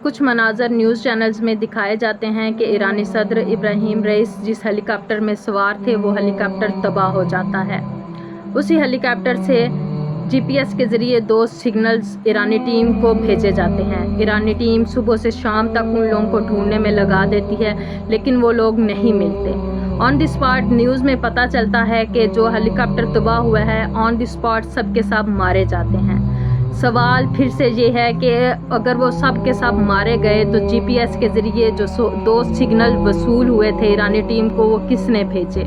کچھ مناظر news channels میں دکھائے جاتے ہیں کہ ایرانی صدر ابراہیم رئیس جس ہیلی کاپٹر میں سوار تھے وہ ہیلی کاپٹر تباہ ہو جاتا ہے۔ اسی ہیلی کاپٹر سے جی پی ایس کے ذریعے 2 سگنلز ایرانی ٹیم کو بھیجے جاتے ہیں۔ ایرانی ٹیم صبح سے شام تک ان لوگوں کو ڈھونڈنے میں لگا دیتی ہے لیکن وہ لوگ نہیں ملتے۔ آن دی اسپاٹ نیوز میں پتہ چلتا ہے کہ جو ہیلی کاپٹر تباہ ہوا ہے آن دی اسپاٹ سب کے سب مارے جاتے ہیں۔ سوال پھر سے یہ ہے کہ اگر وہ سب کے سب مارے گئے تو جی پی ایس کے ذریعے جو 2 سگنل وصول ہوئے تھے ایرانی ٹیم کو وہ کس نے بھیجے؟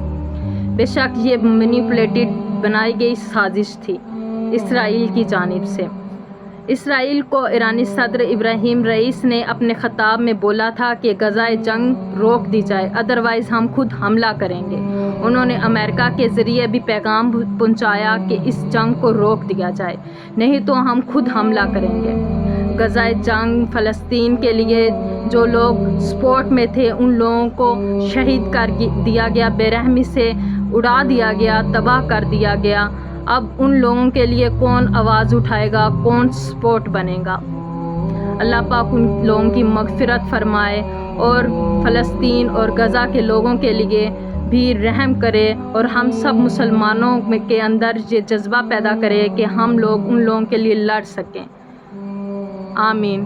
بے شک یہ مینیپولیٹڈ بنائی گئی سازش تھی اسرائیل کی جانب سے۔ اسرائیل کو ایرانی صدر ابراہیم رئیس نے اپنے خطاب میں بولا تھا کہ غزہ جنگ روک دی جائے ادروائز ہم خود حملہ کریں گے۔ انہوں نے امریکہ کے ذریعے بھی پیغام پہنچایا کہ اس جنگ کو روک دیا جائے نہیں تو ہم خود حملہ کریں گے۔ غزہ جنگ فلسطین کے لیے جو لوگ سپورٹ میں تھے ان لوگوں کو شہید کر دیا گیا، بے رحمی سے اڑا دیا گیا، تباہ کر دیا گیا۔ اب ان لوگوں کے لیے کون آواز اٹھائے گا، کون سپورٹ بنے گا؟ اللہ پاک ان لوگوں کی مغفرت فرمائے اور فلسطین اور غزہ کے لوگوں کے لیے بھی رحم کرے اور ہم سب مسلمانوں کے اندر یہ جذبہ پیدا کرے کہ ہم لوگ ان لوگوں کے لیے لڑ سکیں۔ آمین۔